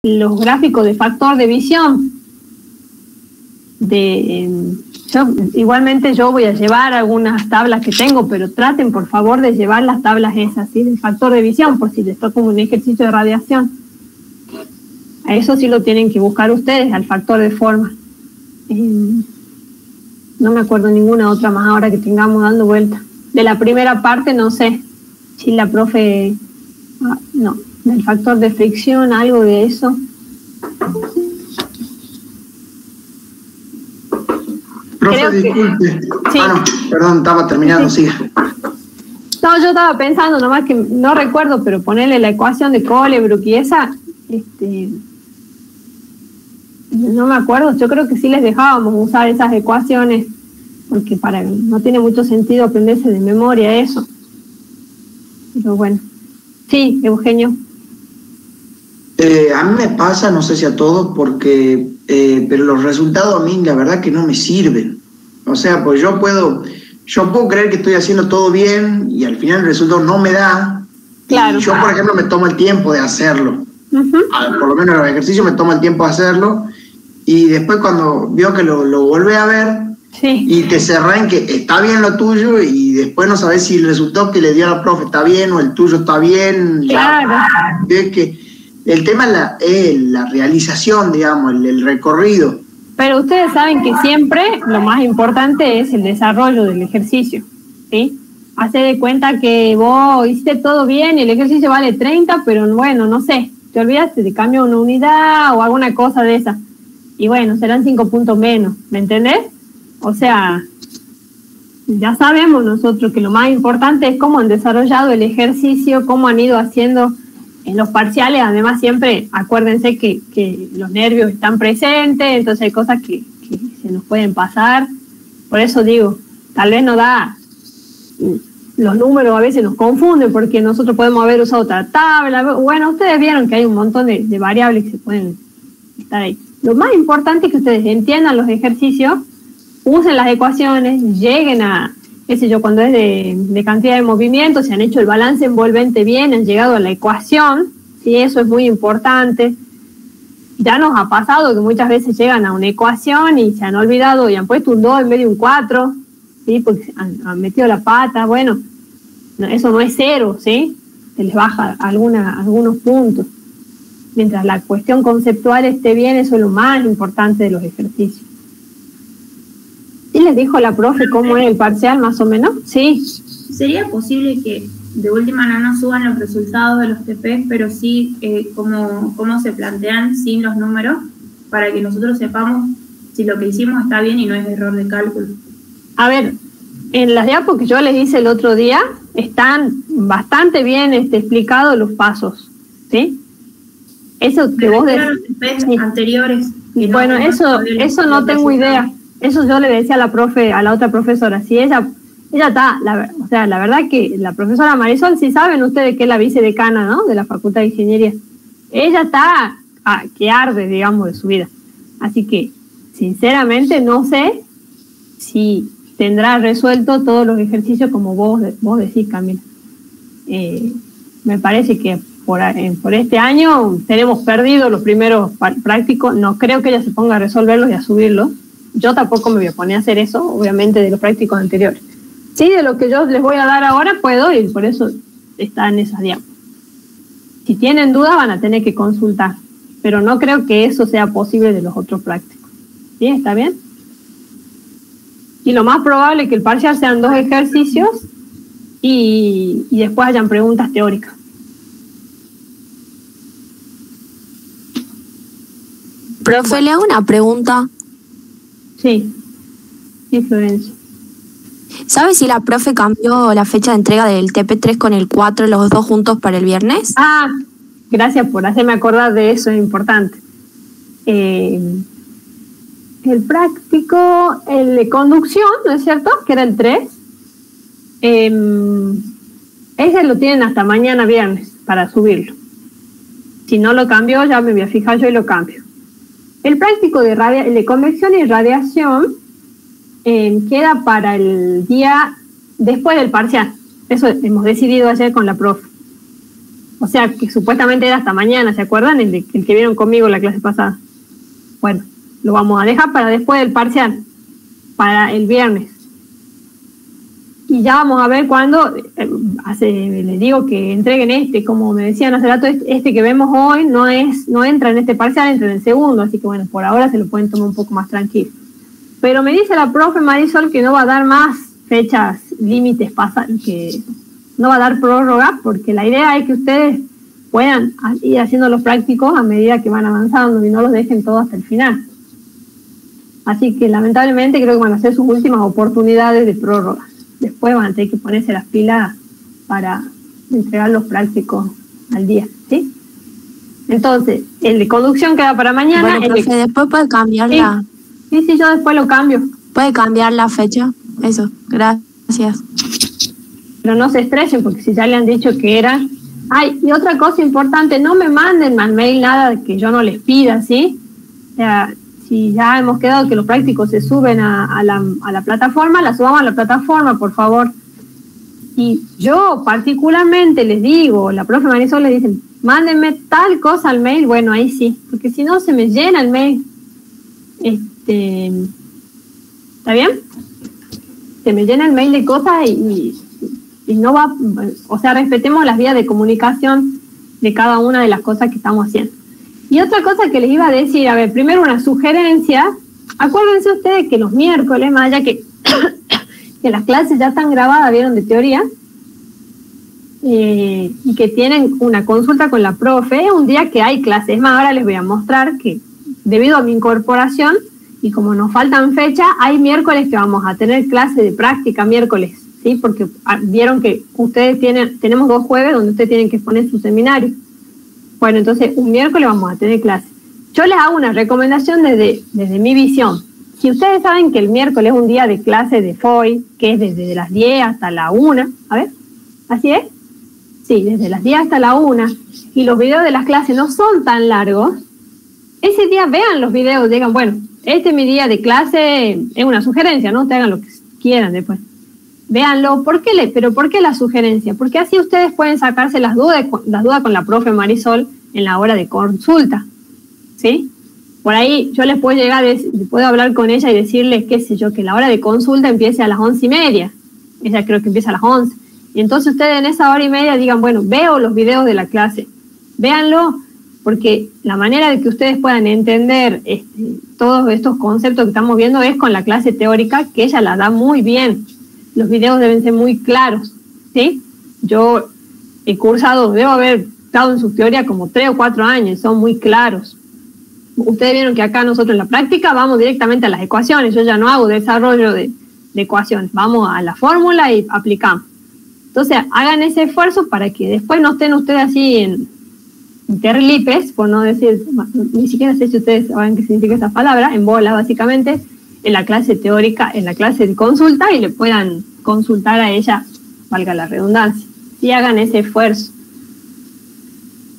los gráficos de factor de visión. Igualmente yo voy a llevar algunas tablas que tengo, pero traten por favor de llevar las tablas esas, ¿sí? Del factor de visión, por si les toca un ejercicio de radiación. A eso sí lo tienen que buscar ustedes, al factor de forma. No me acuerdo ninguna otra más ahora que tengamos dando vuelta. De la primera parte no sé si la profe... no, del factor de fricción, algo de eso. Profe, disculpe. Sí. No, perdón, estaba terminando, sí. Siga. No, yo estaba pensando, nomás que no recuerdo, pero ponerle la ecuación de Colebrook y esa, no me acuerdo, yo creo que sí les dejábamos usar esas ecuaciones, porque no tiene mucho sentido aprenderse de memoria eso. Pero bueno. Sí, Eugenio. A mí me pasa, no sé si a todos, porque pero los resultados a mí la verdad que no me sirven. O sea, pues yo puedo creer que estoy haciendo todo bien y al final el resultado no me da. Claro. Y yo, por ejemplo, me tomo el tiempo de hacerlo. Por lo menos en los ejercicios me tomo el tiempo de hacerlo y después cuando veo que lo vuelve a ver, sí, y te cerrás en que está bien lo tuyo y después no sabes si el resultado que le dio a la profe está bien o el tuyo está bien. Claro. Es que el tema es la realización, digamos, el recorrido. Pero ustedes saben que siempre lo más importante es el desarrollo del ejercicio, ¿sí? Hace de cuenta que vos hiciste todo bien y el ejercicio vale 30, pero bueno, no sé, te olvidaste de cambiar una unidad o alguna cosa de esa. Y bueno, serán 5 puntos menos, ¿me entendés? O sea, ya sabemos nosotros que lo más importante es cómo han desarrollado el ejercicio, cómo han ido haciendo en los parciales. Además siempre acuérdense que los nervios están presentes, entonces hay cosas que se nos pueden pasar. Por eso digo, tal vez no da, los números a veces nos confunden porque nosotros podemos haber usado otra tabla. Bueno, ustedes vieron que hay un montón de variables que se pueden estar ahí. Lo más importante es que ustedes entiendan los ejercicios, usen las ecuaciones, lleguen a, qué sé yo, cuando es de cantidad de movimientos, se han hecho el balance envolvente bien, han llegado a la ecuación, ¿sí? Eso es muy importante. Ya nos ha pasado que muchas veces llegan a una ecuación y se han olvidado y han puesto un 2 en vez de un 4, ¿sí? Porque han metido la pata. Bueno, eso no es cero, ¿sí? Se les baja algunos puntos. Mientras la cuestión conceptual esté bien, eso es lo más importante de los ejercicios. ¿Sí les dijo la profe cómo es el parcial más o menos? Sí. ¿Sería posible que de última no nos suban los resultados de los TP, pero sí cómo se plantean sin los números, para que nosotros sepamos si lo que hicimos está bien y no es error de cálculo? A ver, en las diapos que yo les hice el otro día, están bastante bien explicados los pasos, ¿sí? Eso que vos decís. Sí. Anteriores. Bueno, eso no tengo idea. Eso yo le decía a la profe, a la otra profesora. Si ella está, o sea, la verdad que la profesora Marisol, si saben ustedes que es la vicedecana, ¿no? De la Facultad de Ingeniería. Ella está que arde, digamos, de su vida. Así que, sinceramente, no sé si tendrá resuelto todos los ejercicios como vos decís, Camila. Me parece que por este año tenemos perdido los primeros prácticos. No creo que ella se ponga a resolverlos y a subirlos. Yo tampoco me voy a poner a hacer eso, obviamente, de los prácticos anteriores. Sí, de lo que yo les voy a dar ahora puedo, y por eso está en esas diapositivas. Si tienen dudas van a tener que consultar, pero no creo que eso sea posible de los otros prácticos. ¿Sí? ¿Está bien? Y lo más probable es que el parcial sean 2 ejercicios y después hayan preguntas teóricas. Profe, le hago una pregunta. Sí, Florencia. ¿Sabe si la profe cambió la fecha de entrega del TP3 con el 4, los dos juntos, para el viernes? Gracias por hacerme acordar de eso, es importante. El práctico, el de conducción, ¿no es cierto? Que era el 3. Ese lo tienen hasta mañana viernes para subirlo. Si no lo cambio, ya me voy a fijar yo y lo cambio. El práctico de convección y radiación queda para el día después del parcial. Eso hemos decidido ayer con la profe. O sea, que supuestamente era hasta mañana, ¿se acuerdan? El que vieron conmigo la clase pasada. Bueno, lo vamos a dejar para después del parcial, para el viernes. Y ya vamos a ver cuándo, les digo que entreguen como me decían hace rato, este que vemos hoy no entra en este parcial, entra en el segundo, así que bueno, por ahora se lo pueden tomar un poco más tranquilo. Pero me dice la profe Marisol que no va a dar más fechas límites, que no va a dar prórroga, porque la idea es que ustedes puedan ir haciendo los prácticos a medida que van avanzando y no los dejen todos hasta el final. Así que lamentablemente creo que van a ser sus últimas oportunidades de prórroga. Después van a tener que ponerse las pilas para entregar los prácticos al día, ¿sí? Entonces, el de conducción queda para mañana. Bueno, profe, después puede cambiarla. Sí, yo después lo cambio. ¿Puede cambiar la fecha? Eso, gracias. Pero no se estresen, porque si ya le han dicho que era... Ay, y otra cosa importante, no me manden al mail nada que yo no les pida, ¿sí? O sea, si ya hemos quedado que los prácticos se suben a la plataforma, la subamos a la plataforma, por favor. Y yo particularmente les digo, la profe Marisol les dice, mándenme tal cosa al mail, bueno, ahí sí, porque si no se me llena el mail. ¿Está bien? Se me llena el mail de cosas y no va, o sea, respetemos las vías de comunicación de cada una de las cosas que estamos haciendo. Y otra cosa que les iba a decir, a ver, primero una sugerencia, acuérdense ustedes que los miércoles, más allá que las clases ya están grabadas, vieron, de teoría, y que tienen una consulta con la profe, es un día que hay clases. Es más, ahora les voy a mostrar que debido a mi incorporación, y como nos faltan fechas, hay miércoles que vamos a tener clase de práctica miércoles, ¿sí? Porque vieron que ustedes tenemos 2 jueves donde ustedes tienen que exponer su seminario. Bueno, entonces un miércoles vamos a tener clase. Yo les hago una recomendación desde mi visión. Si ustedes saben que el miércoles es un día de clase de FOI, que es desde las 10 hasta la 1, a ver, ¿así es? Sí, desde las 10 hasta la 1, y los videos de las clases no son tan largos, ese día vean los videos, digan, bueno, este es mi día de clase, es una sugerencia, ¿no? Ustedes hagan lo que quieran después. Véanlo. ¿Pero por qué la sugerencia? Porque así ustedes pueden sacarse las dudas con la profe Marisol en la hora de consulta, ¿sí? Por ahí yo les puedo puedo hablar con ella y decirles, qué sé yo, que la hora de consulta empiece a las 11:30. Ella creo que empieza a las 11. Y entonces ustedes en esa hora y media digan, bueno, veo los videos de la clase. Véanlo, porque la manera de que ustedes puedan entender todos estos conceptos que estamos viendo es con la clase teórica, que ella la da muy bien. Los videos deben ser muy claros, ¿sí? Yo he cursado, debo haber estado en su teoría como 3 o 4 años, son muy claros. Ustedes vieron que acá nosotros en la práctica vamos directamente a las ecuaciones, yo ya no hago desarrollo de ecuaciones, vamos a la fórmula y aplicamos. Entonces, hagan ese esfuerzo para que después no estén ustedes así en terlipes, por no decir, ni siquiera sé si ustedes saben qué significa esa palabra, en bola básicamente, en la clase teórica, en la clase de consulta, y le puedan consultar a ella, valga la redundancia, y hagan ese esfuerzo.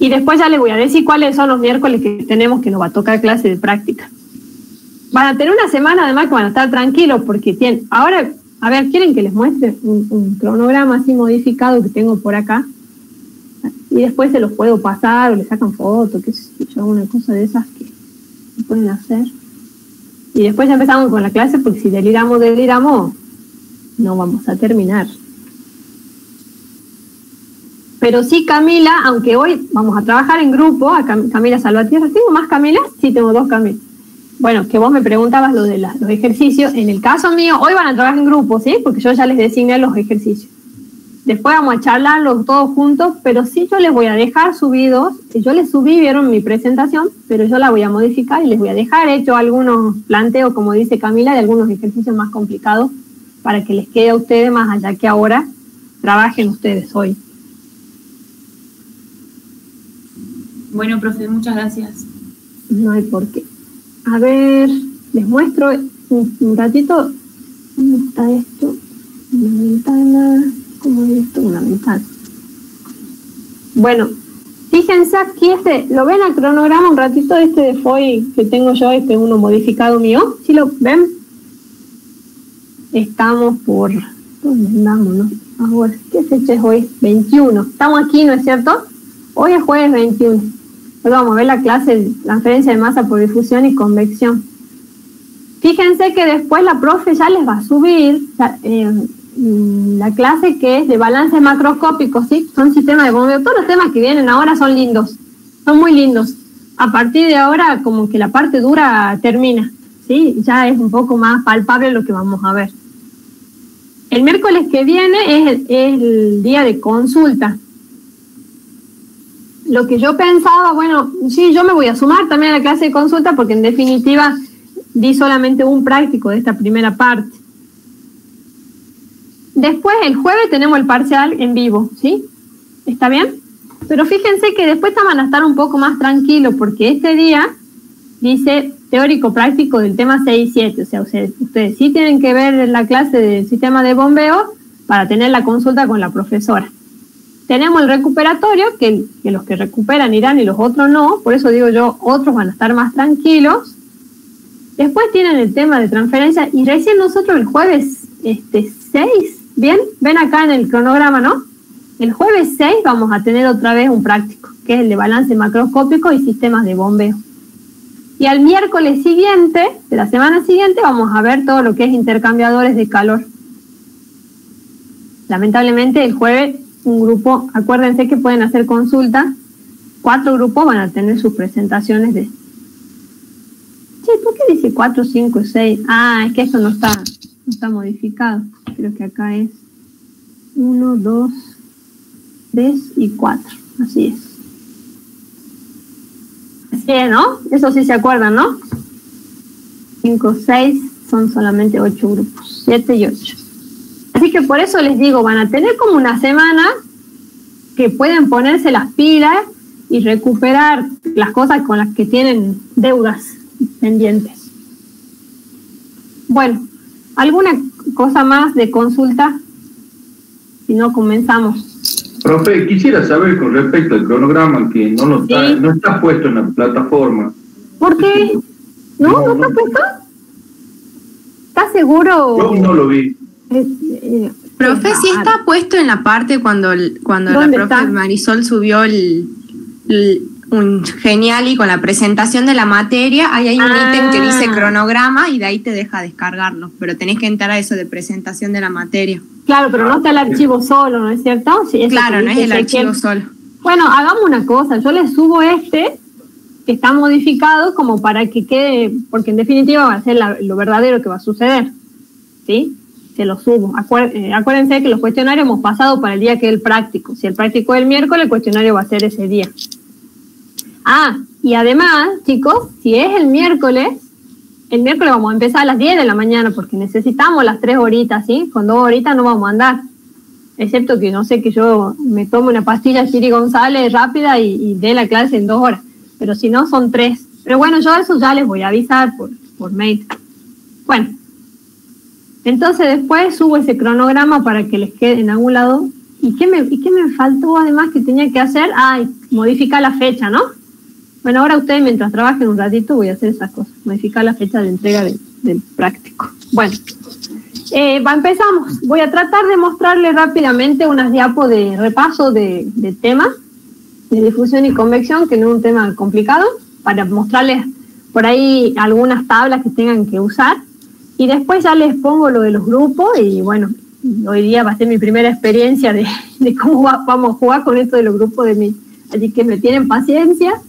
Y después ya les voy a decir cuáles son los miércoles que tenemos que nos va a tocar clase de práctica. Van a tener una semana además que van a estar tranquilos porque tienen... Ahora, a ver, ¿quieren que les muestre un cronograma así modificado que tengo por acá? Y después se los puedo pasar o le sacan fotos, qué sé yo, una cosa de esas que pueden hacer. Y después ya empezamos con la clase porque si deliramos, no vamos a terminar. Pero sí, Camila, aunque hoy vamos a trabajar en grupo, a Camila Salvatierra, ¿tengo más Camilas? Sí, tengo 2 Camilas. Bueno, que vos me preguntabas lo de los ejercicios. En el caso mío, hoy van a trabajar en grupo, ¿sí? Porque yo ya les designé los ejercicios. Después vamos a charlarlos todos juntos, pero sí yo les voy a dejar subidos. Yo les subí, vieron mi presentación, pero yo la voy a modificar y les voy a dejar hecho algunos planteos, como dice Camila, de algunos ejercicios más complicados para que les quede a ustedes más allá que ahora trabajen ustedes hoy. Bueno, profe, muchas gracias. No hay por qué. A ver, les muestro un ratito. ¿Cómo está esto? Una ventana. ¿Cómo es esto? Una ventana. Bueno, fíjense aquí ¿lo ven al cronograma un ratito de FOI que tengo yo, uno modificado mío? ¿Sí lo ven? Estamos por... ¿Dónde andamos, no? Ahora, ¿qué fecha es hoy? 21. Estamos aquí, ¿no es cierto? Hoy es jueves 21. Hoy vamos a ver la clase de transferencia de masa por difusión y convección. Fíjense que después la profe ya les va a subir la clase que es de balances macroscópicos, ¿sí? Son sistemas de bombeo. Todos los temas que vienen ahora son lindos, son muy lindos. A partir de ahora como que la parte dura termina, ¿sí? Ya es un poco más palpable lo que vamos a ver. El miércoles que viene es el día de consulta. Lo que yo pensaba, bueno, sí, yo me voy a sumar también a la clase de consulta porque en definitiva di solamente un práctico de esta primera parte. Después, el jueves tenemos el parcial en vivo, ¿sí? ¿Está bien? Pero fíjense que después van a estar un poco más tranquilos porque este día dice teórico práctico del tema 6 y 7. O sea, ustedes sí tienen que ver la clase del sistema de bombeo para tener la consulta con la profesora. Tenemos el recuperatorio, que los que recuperan irán y los otros no. Por eso digo yo, otros van a estar más tranquilos. Después tienen el tema de transferencia. Y recién nosotros el jueves 6, ¿bien? Ven acá en el cronograma, ¿no? El jueves 6 vamos a tener otra vez un práctico, que es el de balance macroscópico y sistemas de bombeo. Y al miércoles siguiente, de la semana siguiente, vamos a ver todo lo que es intercambiadores de calor. Lamentablemente el jueves un grupo, acuérdense que pueden hacer consulta, 4 grupos van a tener sus presentaciones de... Che, ¿por qué dice 4, 5, 6? Ah, es que esto no está modificado. Creo que acá es 1, 2, 3 y 4. Así es. Así es, ¿no? Eso sí se acuerdan, ¿no? 5, 6, son solamente 8 grupos. 7 y 8. Así que por eso les digo, van a tener como una semana que pueden ponerse las pilas y recuperar las cosas con las que tienen deudas pendientes. Bueno, ¿alguna cosa más de consulta? Si no, comenzamos. Profe, quisiera saber con respecto al cronograma que no está puesto en la plataforma. ¿Por qué? ¿No está puesto? ¿Estás seguro? Yo no lo vi. Profe, sí está puesto en la parte cuando la profe Marisol subió un genial y con la presentación de la materia, ahí hay un ítem que dice cronograma y de ahí te deja descargarlo, pero tenés que entrar a eso de presentación de la materia. Claro, pero no está el archivo solo, ¿no es cierto? Sí, claro, no es el archivo solo. Bueno, hagamos una cosa, yo les subo que está modificado como para que quede, porque en definitiva va a ser lo verdadero que va a suceder, ¿sí? Se lo subo. Acuérdense que los cuestionarios hemos pasado para el día que es el práctico. Si el práctico es el miércoles, el cuestionario va a ser ese día. Y además, chicos, si es el miércoles vamos a empezar a las 10 de la mañana porque necesitamos las 3 horitas, ¿sí? Con 2 horitas no vamos a andar. Excepto que no sé, que yo me tomo una pastilla Chiri González rápida y dé la clase en 2 horas. Pero si no, son 3. Pero bueno, yo eso ya les voy a avisar por mail. Bueno. Entonces después subo ese cronograma para que les quede en algún lado. ¿Y qué me faltó además que tenía que hacer? Modificar la fecha, ¿no? Bueno, ahora ustedes mientras trabajen un ratito voy a hacer esas cosas. Modificar la fecha de entrega del práctico. Bueno, empezamos. Voy a tratar de mostrarles rápidamente unas diapos de repaso de temas de difusión y convección, que no es un tema complicado, para mostrarles por ahí algunas tablas que tengan que usar. Y después ya les pongo lo de los grupos y bueno, hoy día va a ser mi primera experiencia de cómo vamos a jugar con esto de los grupos de mí. Así que me tienen paciencia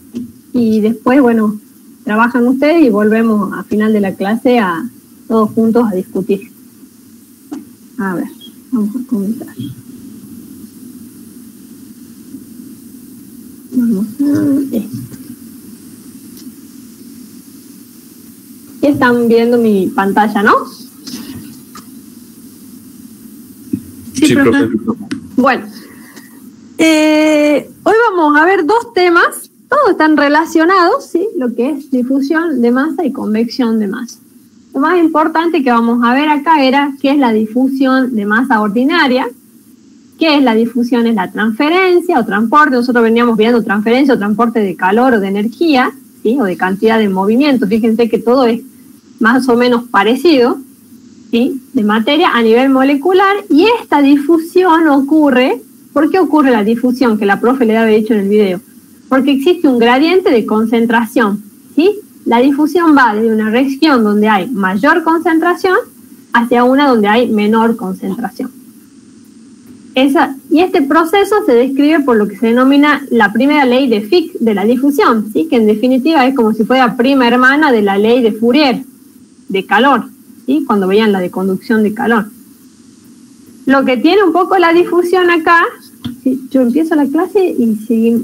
y después, bueno, trabajan ustedes y volvemos a final de la clase todos juntos a discutir. A ver, vamos a comenzar. Vamos a esto. Están viendo mi pantalla, ¿no? Sí, profe. Bueno, hoy vamos a ver 2 temas, todos están relacionados, ¿sí? Lo que es difusión de masa y convección de masa. Lo más importante que vamos a ver acá era qué es la difusión de masa ordinaria, qué es la difusión, es la transferencia o transporte. Nosotros veníamos viendo transferencia o transporte de calor o de energía, ¿sí? O de cantidad de movimiento. Fíjense que todo es más o menos parecido, ¿sí? De materia a nivel molecular, y esta difusión ocurre ¿Por qué ocurre la difusión que la profe le había dicho en el video? Porque existe un gradiente de concentración, ¿sí? La difusión va desde una región donde hay mayor concentración hacia una donde hay menor concentración. Y este proceso se describe por lo que se denomina la primera ley de Fick de la difusión, ¿sí? Que en definitiva es como si fuera prima hermana de la ley de Fourier, de calor, ¿sí? Cuando veían la de conducción de calor. Lo que tiene un poco la difusión acá, ¿sí? Yo empiezo la clase y siguen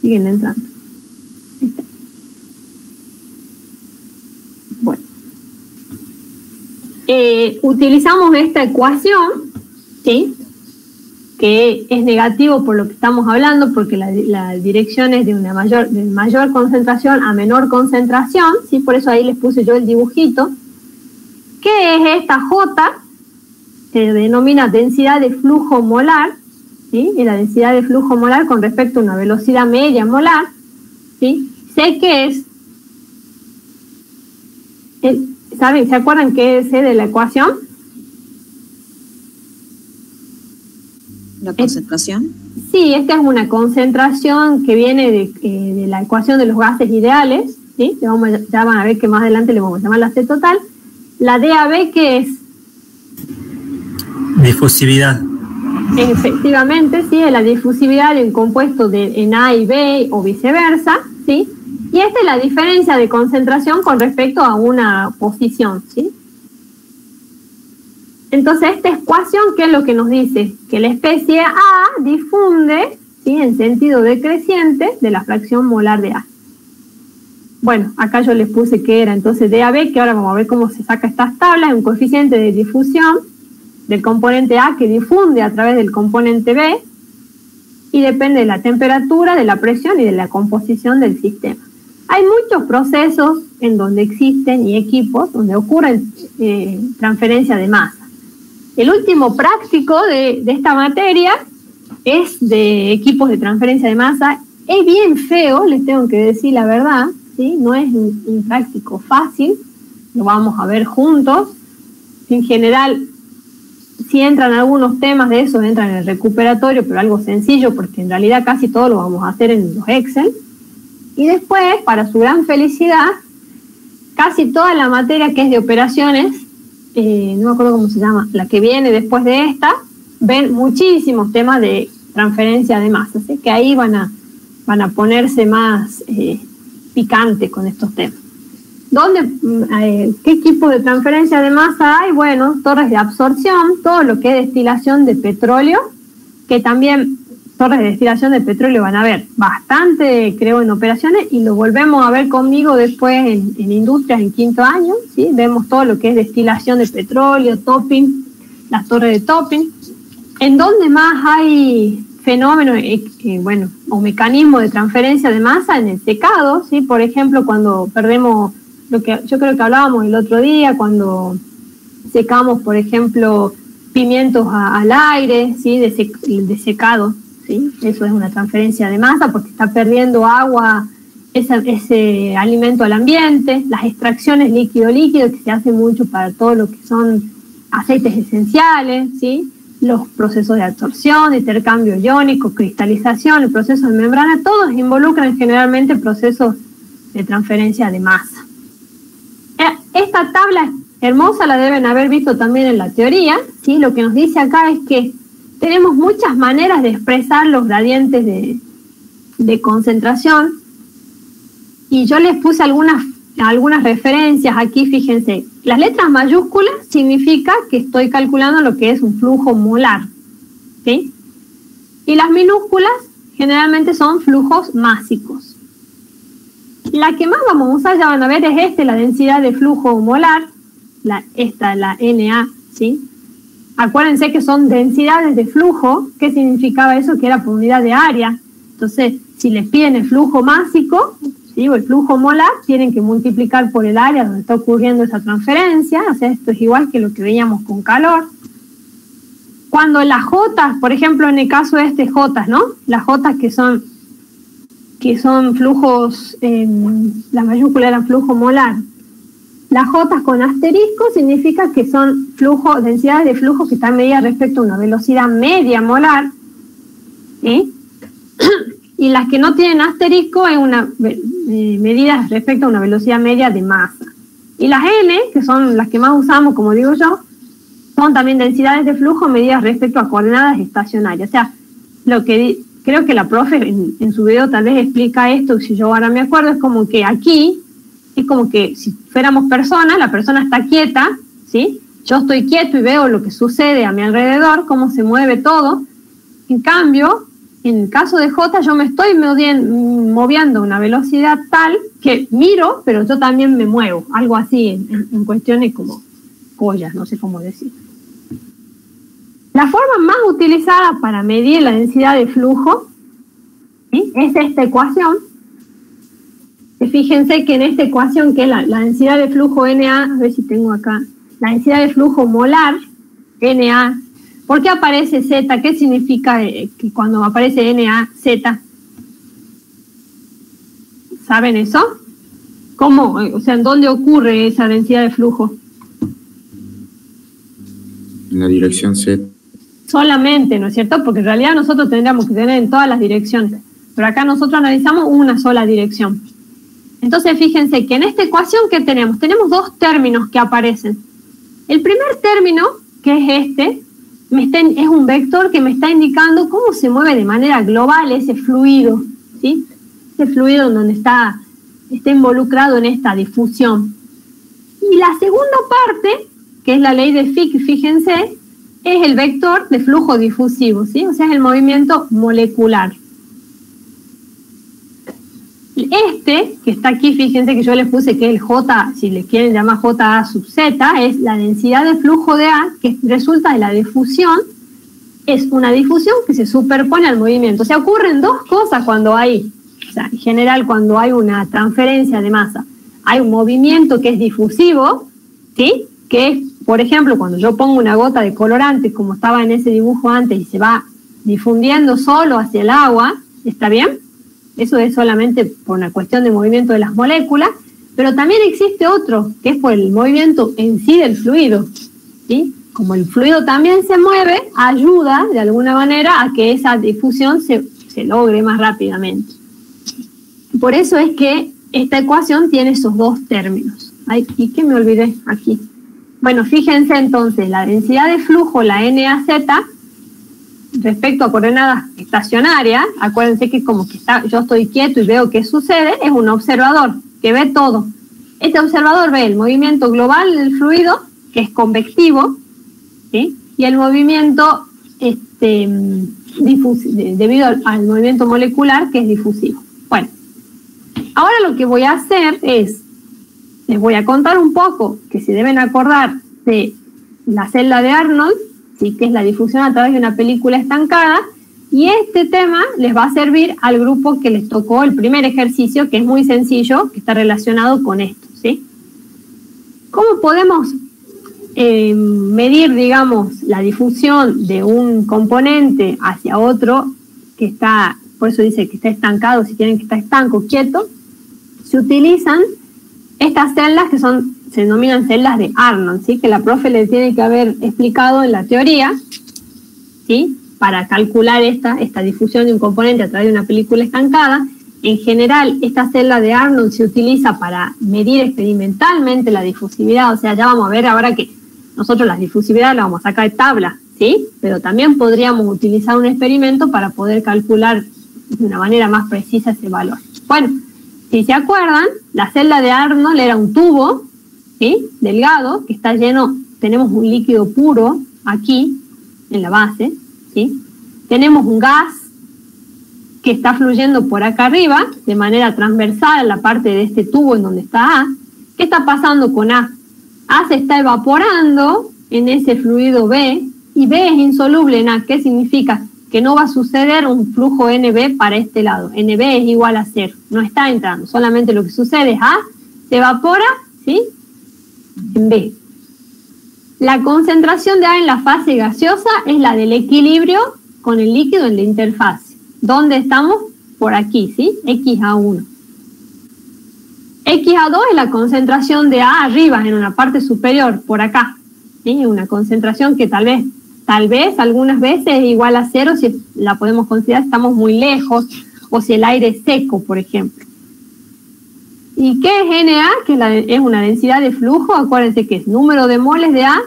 entrando. Bueno. Utilizamos esta ecuación, ¿sí? Que es negativo por lo que estamos hablando, porque la dirección es de mayor concentración a menor concentración, ¿sí? Por eso ahí les puse yo el dibujito. ¿Qué es esta J? Se denomina densidad de flujo molar, ¿sí? Y la densidad de flujo molar con respecto a una velocidad media molar, ¿sí? Sé que es, ¿saben? ¿Se acuerdan qué es de la ecuación? ¿La concentración? Sí, esta es una concentración que viene de la ecuación de los gases ideales, ¿sí? Ya van a ver que más adelante le vamos a llamar la C total. La DAB, ¿qué es? Difusividad. Efectivamente, sí, es la difusividad de un compuesto en A y B o viceversa, ¿sí? Y esta es la diferencia de concentración con respecto a una posición, ¿sí? Entonces, esta ecuación, ¿qué es lo que nos dice? Que la especie A difunde, ¿sí? En sentido decreciente de la fracción molar de A. Bueno, acá yo les puse que era entonces DAB, que ahora vamos a ver cómo se saca estas tablas, un coeficiente de difusión del componente A que difunde a través del componente B y depende de la temperatura, de la presión y de la composición del sistema. Hay muchos procesos en donde existen y equipos donde ocurren transferencia de masa. El último práctico de esta materia es de equipos de transferencia de masa. Es bien feo, les tengo que decir la verdad, ¿sí? No es un práctico fácil, lo vamos a ver juntos. En general, si entran algunos temas de eso, entran en el recuperatorio, pero algo sencillo, porque en realidad casi todo lo vamos a hacer en los Excel. Y después, para su gran felicidad, casi toda la materia que es de operaciones, no me acuerdo cómo se llama, la que viene después de esta, ven muchísimos temas de transferencia de masa, así que ahí van a ponerse más picante con estos temas. ¿Qué equipo de transferencia de masa hay? Bueno, torres de absorción, todo lo que es destilación de petróleo, que también torres de destilación de petróleo van a ver bastante, creo, en operaciones, y lo volvemos a ver conmigo después en industrias en quinto año, ¿sí? Vemos todo lo que es destilación de petróleo, topping, las torres de topping. En donde más hay fenómenos, o mecanismos de transferencia de masa, en el secado, ¿sí? Por ejemplo, cuando perdemos, lo que yo creo que hablábamos el otro día, cuando secamos, por ejemplo, pimientos al aire, ¿sí? De secado, ¿sí? Eso es una transferencia de masa porque está perdiendo agua ese alimento al ambiente. Las extracciones líquido-líquido, que se hace mucho para todo lo que son aceites esenciales, ¿sí? Los procesos de absorción, intercambio iónico, cristalización, el proceso de membrana, todos involucran generalmente procesos de transferencia de masa. Esta tabla hermosa la deben haber visto también en la teoría, ¿sí? Lo que nos dice acá es que tenemos muchas maneras de expresar los gradientes de concentración, y yo les puse algunas referencias aquí. Fíjense, las letras mayúsculas significa que estoy calculando lo que es un flujo molar, ¿sí? Y las minúsculas generalmente son flujos másicos. La que más vamos a usar, ya van a ver, es la densidad de flujo molar, la NA, ¿sí? Acuérdense que son densidades de flujo. ¿Qué significaba eso? Que era por unidad de área. Entonces, si les piden el flujo másico, ¿sí? O el flujo molar, tienen que multiplicar por el área donde está ocurriendo esa transferencia. O sea, esto es igual que lo que veíamos con calor. Cuando las J, por ejemplo, en el caso de J, ¿no? Las J que son flujos, la mayúscula era flujo molar. Las J con asterisco significa que son densidades de flujo que están medidas respecto a una velocidad media molar, ¿sí? Y las que no tienen asterisco es una medida respecto a una velocidad media de masa. Y las N, que son las que más usamos, como digo yo, son también densidades de flujo medidas respecto a coordenadas estacionarias. O sea, lo que creo que la profe en su video tal vez explica esto, si yo ahora me acuerdo, es como que aquí, es como que si fuéramos personas, la persona está quieta, ¿sí? Yo estoy quieto y veo lo que sucede a mi alrededor, cómo se mueve todo. En cambio, en el caso de J, yo me estoy moviendo a una velocidad tal que miro, pero yo también me muevo. Algo así en cuestiones como joyas, no sé cómo decir. La forma más utilizada para medir la densidad de flujo, ¿sí?, es esta ecuación. Fíjense que en esta ecuación, que es la densidad de flujo NA, a ver si tengo acá, la densidad de flujo molar, NA. ¿Por qué aparece Z? ¿Qué significa que cuando aparece NA, Z? ¿Saben eso? ¿Cómo? O sea, ¿en dónde ocurre esa densidad de flujo? En la dirección Z. Solamente, ¿no es cierto? Porque en realidad nosotros tendríamos que tener en todas las direcciones. Pero acá nosotros analizamos una sola dirección. Entonces, fíjense que en esta ecuación, ¿qué tenemos? Tenemos dos términos que aparecen. El primer término, que es este, es un vector que me está indicando cómo se mueve de manera global ese fluido, ¿sí? Ese fluido donde está involucrado en esta difusión. Y la segunda parte, que es la ley de Fick, fíjense, es el vector de flujo difusivo, ¿sí? O sea, es el movimiento molecular. Este, que está aquí, fíjense que yo les puse que el J, si le quieren llamar JA sub Z, es la densidad de flujo de A, que resulta de la difusión. Es una difusión que se superpone al movimiento. O sea, ocurren dos cosas cuando hay, o sea, en general cuando hay una transferencia de masa. Hay un movimiento que es difusivo, ¿sí? Que es, por ejemplo, cuando yo pongo una gota de colorante, como estaba en ese dibujo antes, y se va difundiendo solo hacia el agua, ¿está bien? Eso es solamente por una cuestión de movimiento de las moléculas, pero también existe otro, que es por el movimiento en sí del fluido, ¿sí? Como el fluido también se mueve, ayuda de alguna manera a que esa difusión se logre más rápidamente. Por eso es que esta ecuación tiene esos dos términos. Ay, ¿y qué me olvidé aquí? Bueno, fíjense entonces, la densidad de flujo, la NAZ, respecto a coordenadas estacionarias, acuérdense que como que yo estoy quieto y veo qué sucede, es un observador que ve todo. Este observador ve el movimiento global del fluido, que es convectivo, ¿sí? Y el movimiento debido al movimiento molecular, que es difusivo. Bueno, ahora lo que voy a hacer es, les voy a contar un poco, que se deben acordar de la celda de Arnold, ¿sí? Que es la difusión a través de una película estancada, y este tema les va a servir al grupo que les tocó el primer ejercicio, que es muy sencillo, que está relacionado con esto, ¿sí? ¿Cómo podemos medir, digamos, la difusión de un componente hacia otro que está, por eso dice que está estancado, si quieren que está estanco, quieto? Se utilizan estas celdas que se denominan celdas de Arnold, ¿sí? Que la profe les tiene que haber explicado en la teoría, ¿sí? Para calcular esta difusión de un componente a través de una película estancada. En general, esta celda de Arnold se utiliza para medir experimentalmente la difusividad. O sea, ya vamos a ver ahora que nosotros la difusividad la vamos a sacar de tabla, ¿sí? Pero también podríamos utilizar un experimento para poder calcular de una manera más precisa ese valor. Bueno, si se acuerdan, la celda de Arnold era un tubo, ¿sí? Delgado, que está lleno, tenemos un líquido puro aquí, en la base, ¿sí? Tenemos un gas que está fluyendo por acá arriba, de manera transversal en la parte de este tubo en donde está A. ¿Qué está pasando con A? A se está evaporando en ese fluido B, y B es insoluble en A. ¿Qué significa? Que no va a suceder un flujo NB para este lado. NB es igual a 0, no está entrando. Solamente lo que sucede es A se evapora, ¿sí? En B. La concentración de A en la fase gaseosa es la del equilibrio con el líquido en la interfase. ¿Dónde estamos? Por aquí, ¿sí? XA1. XA2 es la concentración de A arriba, en una parte superior, por acá, ¿sí? Una concentración que tal vez Tal vez, algunas veces es igual a 0 si la podemos considerar estamos muy lejos, o si el aire es seco, por ejemplo. ¿Y qué es NA? Que es una densidad de flujo. Acuérdense que es número de moles de A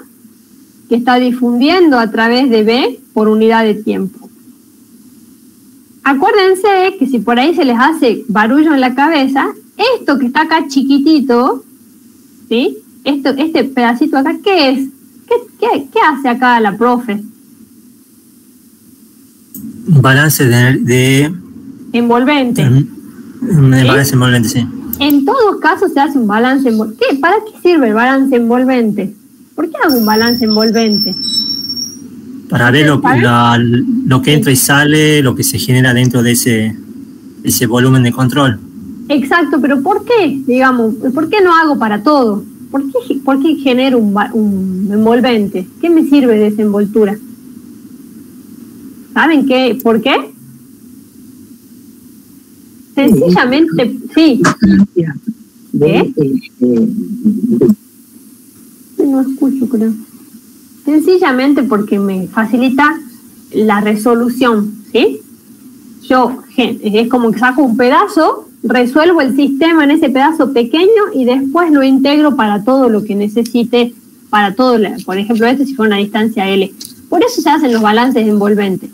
que está difundiendo a través de B por unidad de tiempo. Acuérdense que si por ahí se les hace barullo en la cabeza, esto que está acá chiquitito, ¿sí? Este pedacito acá, ¿qué es? ¿Qué hace acá la profe? Un balance de envolvente. Un balance envolvente, sí. En todos casos se hace un balance envolvente. ¿Para qué sirve el balance envolvente? ¿Por qué hago un balance envolvente? Para ver lo que entra y sale, lo que se genera dentro de ese volumen de control. Exacto, pero ¿por qué? Digamos, ¿por qué no hago para todo? ¿Por qué genero un envolvente? ¿Qué me sirve de esa envoltura? ¿Saben qué? ¿Por qué? Sencillamente, sí. ¿Qué? No escucho, creo. Sencillamente porque me facilita la resolución, ¿sí? Es como que saco un pedazo, resuelvo el sistema en ese pedazo pequeño y después lo integro para todo lo que necesite, para todo, por ejemplo, si fuera una distancia L. Por eso se hacen los balances envolventes.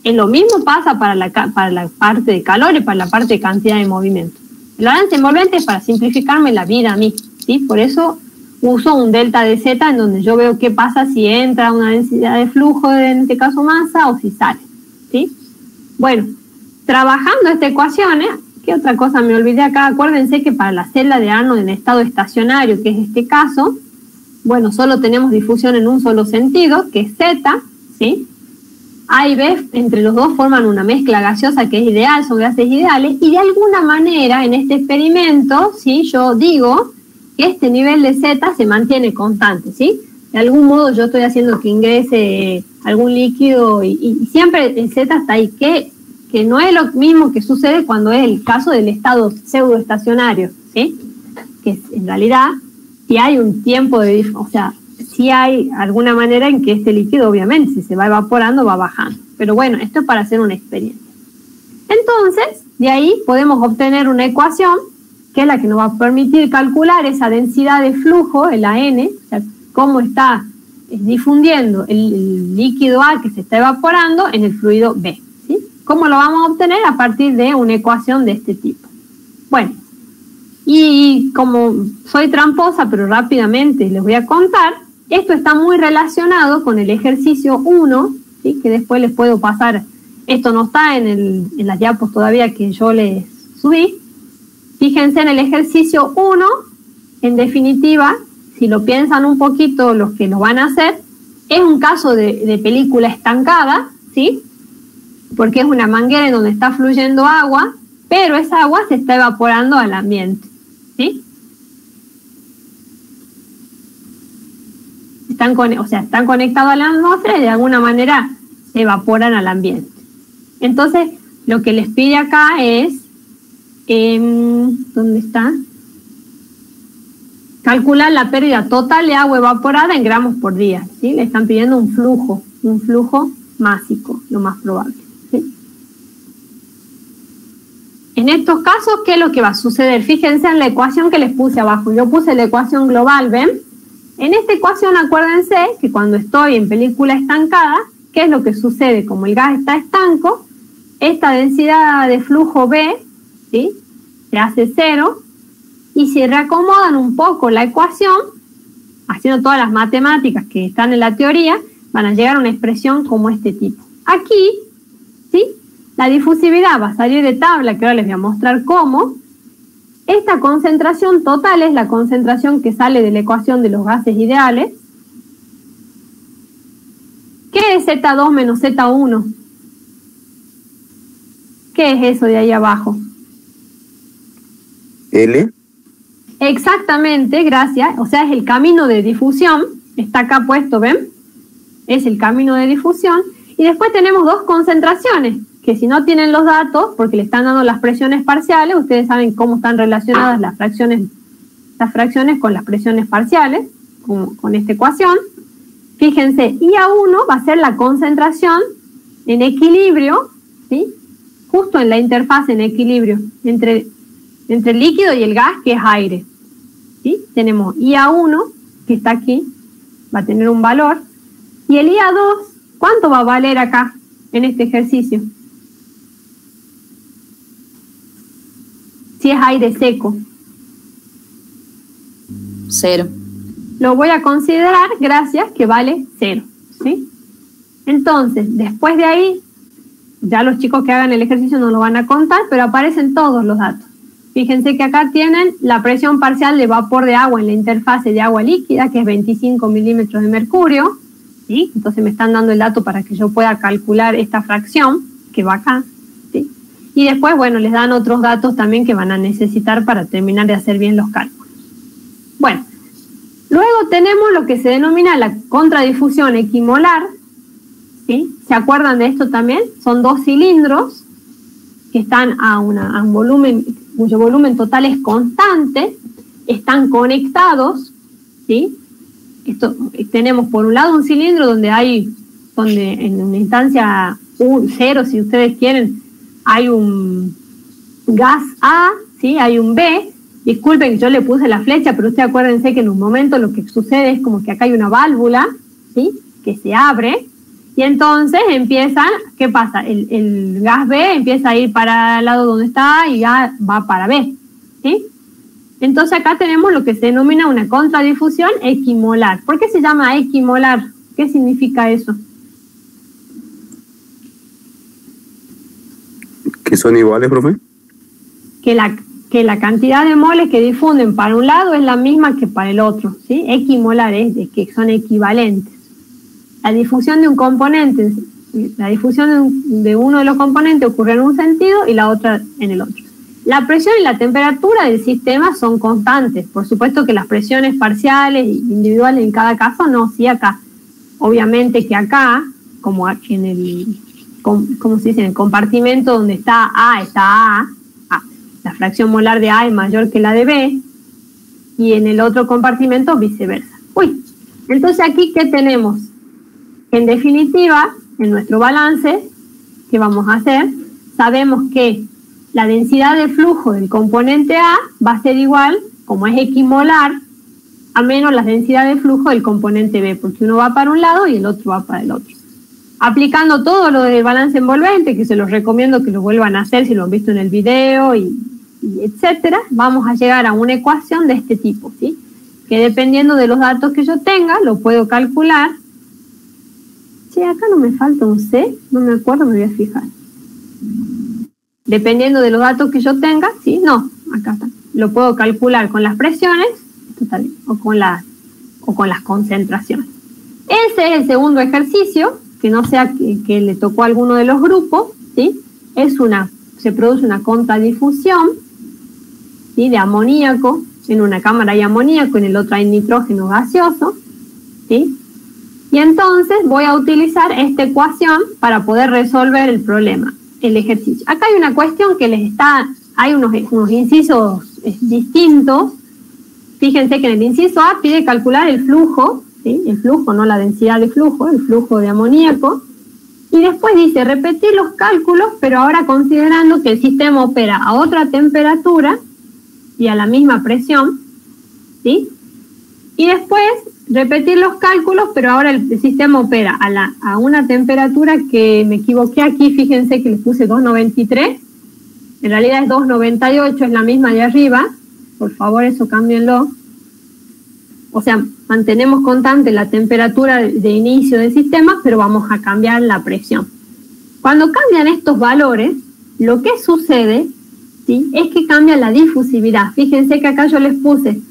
Lo mismo pasa para la parte de calor y para la parte de cantidad de movimiento. El balance envolvente es para simplificarme la vida a mí, ¿sí? Por eso uso un delta de Z en donde yo veo qué pasa si entra una densidad de flujo, en este caso masa, o si sale, ¿sí? Bueno, trabajando esta ecuación, ¿qué otra cosa me olvidé acá? Acuérdense que para la celda de Arnold en estado estacionario, que es este caso, bueno, solo tenemos difusión en un solo sentido, que es Z, ¿sí? A y B entre los dos forman una mezcla gaseosa que es ideal, son gases ideales, y de alguna manera en este experimento, ¿sí? Yo digo que este nivel de Z se mantiene constante, ¿sí? De algún modo yo estoy haciendo que ingrese algún líquido y siempre el Z está ahí, que no es lo mismo que sucede cuando es el caso del estado pseudoestacionario, ¿sí? Que en realidad si hay un tiempo si hay alguna manera en que este líquido, obviamente, si se va evaporando, va bajando. Pero bueno, esto es para hacer una experiencia. Entonces, de ahí podemos obtener una ecuación que es la que nos va a permitir calcular esa densidad de flujo, el AN, o sea, cómo está difundiendo el líquido A que se está evaporando en el fluido B, ¿sí? ¿Cómo lo vamos a obtener? A partir de una ecuación de este tipo. Bueno, y como soy tramposa, pero rápidamente les voy a contar, esto está muy relacionado con el ejercicio 1, ¿sí? Que después les puedo pasar. Esto no está en las diapos todavía que yo les subí. Fíjense en el ejercicio 1, en definitiva, si lo piensan un poquito los que lo van a hacer, es un caso de película estancada, ¿sí? Porque es una manguera en donde está fluyendo agua, pero esa agua se está evaporando al ambiente, ¿sí? Están conectados a la atmósfera y de alguna manera se evaporan al ambiente. Entonces, lo que les pide acá es, ¿dónde está? Calcular la pérdida total de agua evaporada en gramos por día, ¿sí? Le están pidiendo un flujo másico, lo más probable, ¿sí? En estos casos, ¿qué es lo que va a suceder? Fíjense en la ecuación que les puse abajo. Yo puse la ecuación global, ¿ven? En esta ecuación, acuérdense que cuando estoy en película estancada, ¿qué es lo que sucede? Como el gas está estanco, esta densidad de flujo B, ¿sí? Se hace 0, y si reacomodan un poco la ecuación, haciendo todas las matemáticas que están en la teoría, van a llegar a una expresión como este tipo. Aquí, ¿sí? La difusividad va a salir de tabla, que ahora les voy a mostrar cómo. Esta concentración total es la concentración que sale de la ecuación de los gases ideales. ¿Qué es Z2 menos Z1? ¿Qué es eso de ahí abajo? L. Exactamente, gracias. O sea, es el camino de difusión. Está acá puesto, ¿ven? Es el camino de difusión. Y después tenemos dos concentraciones, que si no tienen los datos, porque le están dando las presiones parciales, ustedes saben cómo están relacionadas las fracciones con las presiones parciales, con esta ecuación. Fíjense, IA1 va a ser la concentración en equilibrio, ¿sí? Justo en la interfaz en equilibrio entre el líquido y el gas, que es aire, ¿sí? Tenemos IA1, que está aquí, va a tener un valor, y el IA2, ¿cuánto va a valer acá en este ejercicio? Si es aire seco. 0. Lo voy a considerar, gracias, que vale 0, ¿sí? Entonces, después de ahí, ya los chicos que hagan el ejercicio no lo van a contar, pero aparecen todos los datos. Fíjense que acá tienen la presión parcial de vapor de agua en la interfase de agua líquida, que es 25 milímetros de mercurio, ¿sí? Entonces me están dando el dato para que yo pueda calcular esta fracción, que va acá, ¿sí? Y después, bueno, les dan otros datos también que van a necesitar para terminar de hacer bien los cálculos. Bueno, luego tenemos lo que se denomina la contradifusión equimolar, ¿sí? ¿Se acuerdan de esto también? Son 2 cilindros que están a un volumen, cuyo volumen total es constante, están conectados, ¿sí? Esto, tenemos por un lado un cilindro donde en una instancia 0, si ustedes quieren, hay un gas A, ¿sí? Hay un B. Disculpen que yo le puse la flecha, pero ustedes acuérdense que en un momento lo que sucede es como que acá hay una válvula, ¿sí? Que se abre, y entonces empieza, ¿qué pasa? El gas B empieza a ir para el lado donde está y ya va para B, ¿sí? Entonces acá tenemos lo que se denomina una contradifusión equimolar. ¿Por qué se llama equimolar? ¿Qué significa eso? ¿Que son iguales, profe? Que la cantidad de moles que difunden para un lado es la misma que para el otro, ¿sí? Equimolar es de que son equivalentes. La difusión de un componente, la difusión de uno de los componentes ocurre en un sentido y la otra en el otro. La presión y la temperatura del sistema son constantes. Por supuesto que las presiones parciales e individuales en cada caso no, sí acá. Obviamente que acá, como aquí en el, ¿cómo se dice? En el compartimento donde está A, la fracción molar de A es mayor que la de B, y en el otro compartimento viceversa. Entonces aquí, ¿qué tenemos? En definitiva, en nuestro balance, ¿qué vamos a hacer? Sabemos que la densidad de flujo del componente A va a ser igual, como es equimolar, a menos la densidad de flujo del componente B, porque uno va para un lado y el otro va para el otro. Aplicando todo lo del balance envolvente, que se los recomiendo que lo vuelvan a hacer si lo han visto en el video y etcétera, vamos a llegar a una ecuación de este tipo, ¿sí? Que dependiendo de los datos que yo tenga, lo puedo calcular. Sí, acá no me falta un C, no me acuerdo, me voy a fijar. Dependiendo de los datos que yo tenga, ¿sí? No, acá está. Lo puedo calcular con las presiones o con las concentraciones. Ese es el segundo ejercicio, que no sea que le tocó a alguno de los grupos, ¿sí? Se produce una contradifusión, ¿sí? De amoníaco. En una cámara hay amoníaco, en el otro hay nitrógeno gaseoso, ¿sí? Y entonces voy a utilizar esta ecuación para poder resolver el problema, el ejercicio. Acá hay una cuestión que hay unos incisos distintos. Fíjense que en el inciso A pide calcular el flujo, ¿sí? El flujo, no la densidad de flujo, el flujo de amoníaco. Y después dice repetir los cálculos, pero ahora considerando que el sistema opera a otra temperatura y a la misma presión, ¿sí? Y después repetir los cálculos, pero ahora el sistema opera a una temperatura que me equivoqué aquí, fíjense que les puse 293, en realidad es 298, es la misma de arriba, por favor eso cámbienlo. O sea, mantenemos constante la temperatura de inicio del sistema, pero vamos a cambiar la presión. Cuando cambian estos valores, lo que sucede, ¿sí? Es que cambia la difusividad. Fíjense que acá yo les puse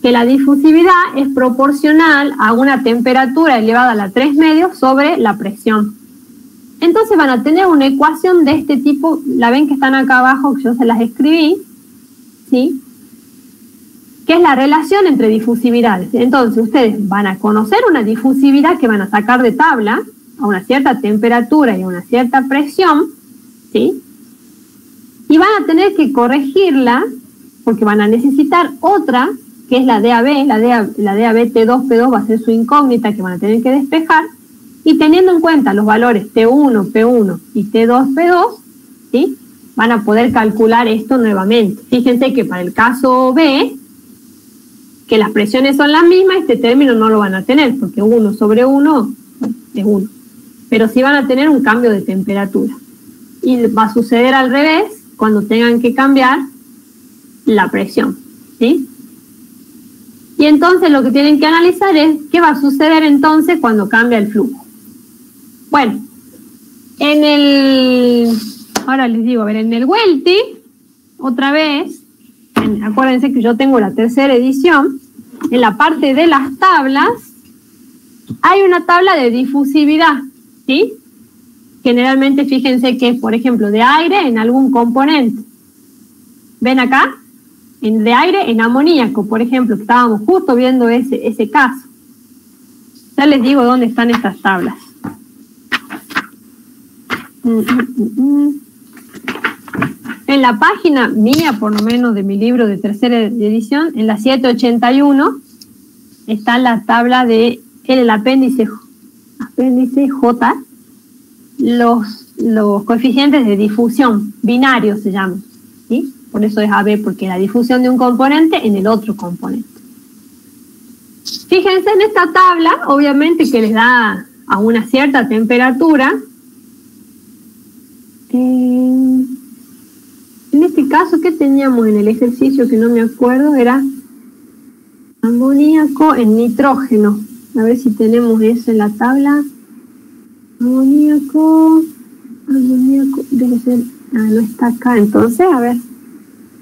que la difusividad es proporcional a una temperatura elevada a la 3 medios sobre la presión. Entonces van a tener una ecuación de este tipo, la ven que están acá abajo, que yo se las escribí, ¿sí? Que es la relación entre difusividades. Entonces ustedes van a conocer una difusividad que van a sacar de tabla a una cierta temperatura y a una cierta presión, ¿sí? Y van a tener que corregirla porque van a necesitar otra que es la DAB, la DAB T2, P2 va a ser su incógnita que van a tener que despejar, y teniendo en cuenta los valores T1, P1 y T2, P2, ¿sí? Van a poder calcular esto nuevamente. Fíjense que para el caso B, que las presiones son las mismas, este término no lo van a tener, porque 1 sobre 1 es 1. Pero sí van a tener un cambio de temperatura. Y va a suceder al revés cuando tengan que cambiar la presión, ¿sí? Y entonces lo que tienen que analizar es qué va a suceder entonces cuando cambia el flujo. Bueno, ahora les digo, a ver, en el Welty, otra vez, acuérdense que yo tengo la tercera edición, en la parte de las tablas, hay una tabla de difusividad, ¿sí? Generalmente fíjense que es, por ejemplo, de aire en algún componente. ¿Ven acá? De aire en amoníaco, por ejemplo, que estábamos justo viendo ese caso. Ya les digo dónde están estas tablas. En la página mía, por lo menos de mi libro de tercera edición, en la 781, está la tabla en el apéndice J, los coeficientes de difusión, binarios se llaman, ¿sí? Por eso es AB, porque la difusión de un componente en el otro componente. Fíjense en esta tabla, obviamente que les da a una cierta temperatura. En este caso, ¿qué teníamos en el ejercicio que no me acuerdo? Era amoníaco en nitrógeno. A ver si tenemos eso en la tabla. Amoníaco, debe ser, no está acá. Entonces, a ver,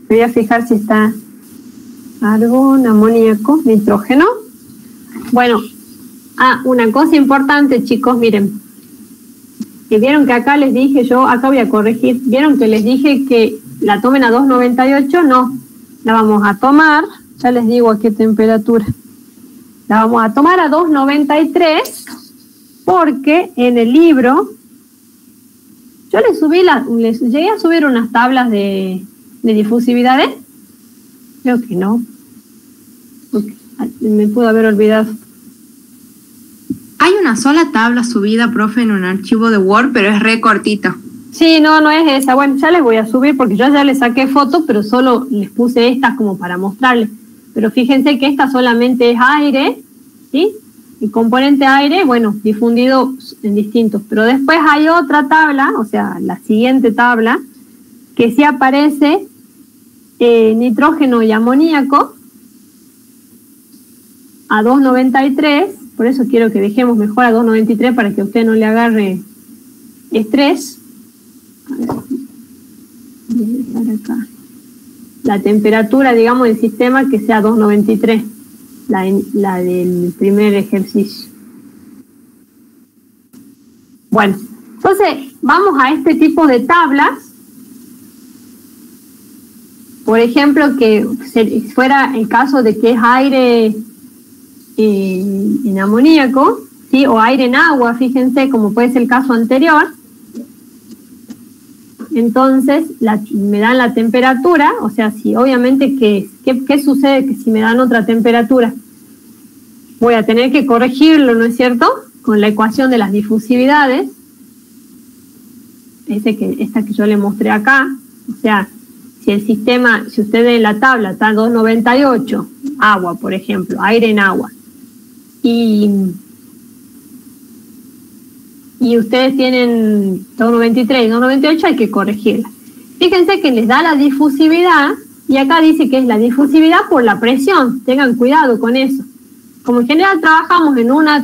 voy a fijar si está argón, amoníaco, nitrógeno. Bueno, una cosa importante, chicos, miren. Que vieron que acá les dije yo, acá voy a corregir, vieron que les dije que la tomen a 298, no, la vamos a tomar, ya les digo a qué temperatura, la vamos a tomar a 293, porque en el libro, yo les llegué a subir unas tablas de difusividades, creo que no, okay, me pudo haber olvidado. Hay una sola tabla subida, profe, en un archivo de Word, pero es re cortito. Sí, no es esa. Bueno, ya les voy a subir porque yo ya les saqué fotos, pero solo les puse estas como para mostrarles. Pero fíjense que esta solamente es aire, ¿sí? El componente aire, bueno, difundido en distintos. Pero después hay otra tabla, o sea, la siguiente tabla, que sí aparece nitrógeno y amoníaco a 293. Por eso quiero que dejemos mejor a 293 para que a usted no le agarre estrés. A ver, voy a dejar acá. La temperatura, digamos, del sistema que sea 293, la del primer ejercicio. Bueno, entonces vamos a este tipo de tablas. Por ejemplo, que fuera el caso de que es aire en amoníaco, ¿sí? O aire en agua, fíjense, como puede ser el caso anterior. Entonces me dan la temperatura, o sea, si obviamente ¿qué sucede? Que si me dan otra temperatura voy a tener que corregirlo, ¿no es cierto? Con la ecuación de las difusividades, esta que yo le mostré acá. O sea, si el sistema, si ustedes en la tabla está 298, agua, por ejemplo, aire en agua, y ustedes tienen 293 y 298, hay que corregirla. Fíjense que les da la difusividad, y acá dice que es la difusividad por la presión. Tengan cuidado con eso. Como en general trabajamos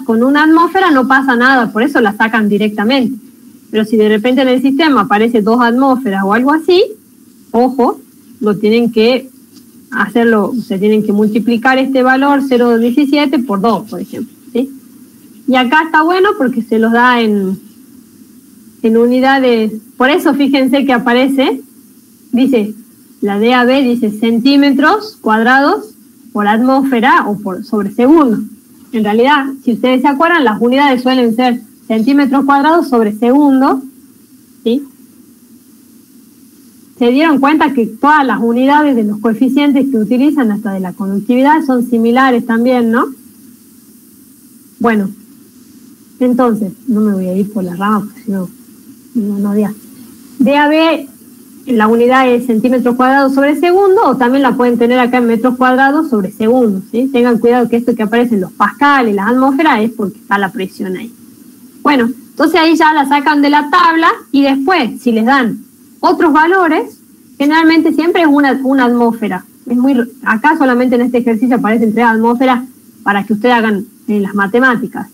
con una atmósfera, no pasa nada, por eso la sacan directamente. Pero si de repente en el sistema aparece 2 atmósferas o algo así, ojo, lo tienen que hacerlo, se tienen que multiplicar este valor 0,17 por 2, por ejemplo, ¿sí? Y acá está bueno porque se los da en unidades. Por eso fíjense que aparece, dice, la DAB dice centímetros cuadrados por atmósfera o sobre segundo. En realidad, si ustedes se acuerdan, las unidades suelen ser centímetros cuadrados sobre segundo, ¿sí? se dieron cuenta que todas las unidades de los coeficientes que utilizan hasta de la conductividad son similares también, ¿no? Bueno, entonces, no me voy a ir por las ramas porque si no, no había. DAB, la unidad es centímetros cuadrados sobre segundo, o también la pueden tener acá en metros cuadrados sobre segundo, ¿sí? Tengan cuidado que esto que aparece en los pascales, las atmósferas, es porque está la presión ahí. Bueno, entonces ahí ya la sacan de la tabla y después, si les dan otros valores, generalmente siempre es una atmósfera. Acá solamente en este ejercicio aparecen 3 atmósferas para que ustedes hagan las matemáticas.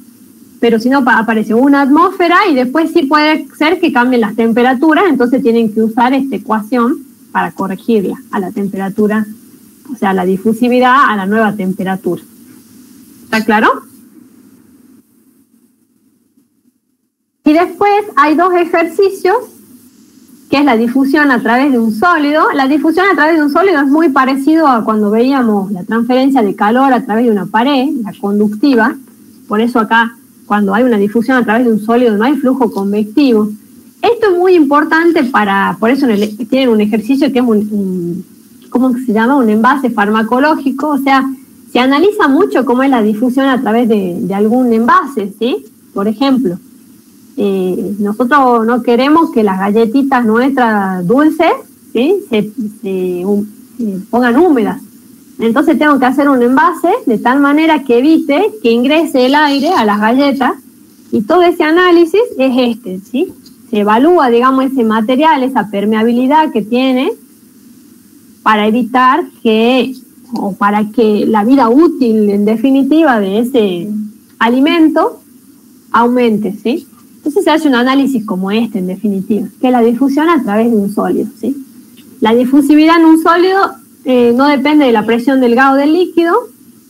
Pero si no, aparece una atmósfera y después sí puede ser que cambien las temperaturas, entonces tienen que usar esta ecuación para corregirla a la temperatura, o sea, la difusividad a la nueva temperatura. ¿Está claro? Y después hay 2 ejercicios, que es la difusión a través de un sólido. La difusión a través de un sólido es muy parecido a cuando veíamos la transferencia de calor a través de una pared, la conductiva. Por eso acá, cuando hay una difusión a través de un sólido, no hay flujo convectivo. Esto es muy importante por eso tienen un ejercicio que es ¿cómo se llama? Un envase farmacológico. O sea, se analiza mucho cómo es la difusión a través de algún envase, ¿sí? Por ejemplo, nosotros no queremos que las galletitas nuestras dulces, ¿sí? se pongan húmedas. Entonces tengo que hacer un envase de tal manera que evite que ingrese el aire a las galletas, y todo ese análisis es ¿sí? Se evalúa, digamos, ese material, esa permeabilidad que tiene, para evitar para que la vida útil, en definitiva, de ese alimento aumente, ¿sí? Entonces se hace un análisis como en definitiva, que es la difusión a través de un sólido, ¿sí? La difusividad en un sólido no depende de la presión del gas o del líquido,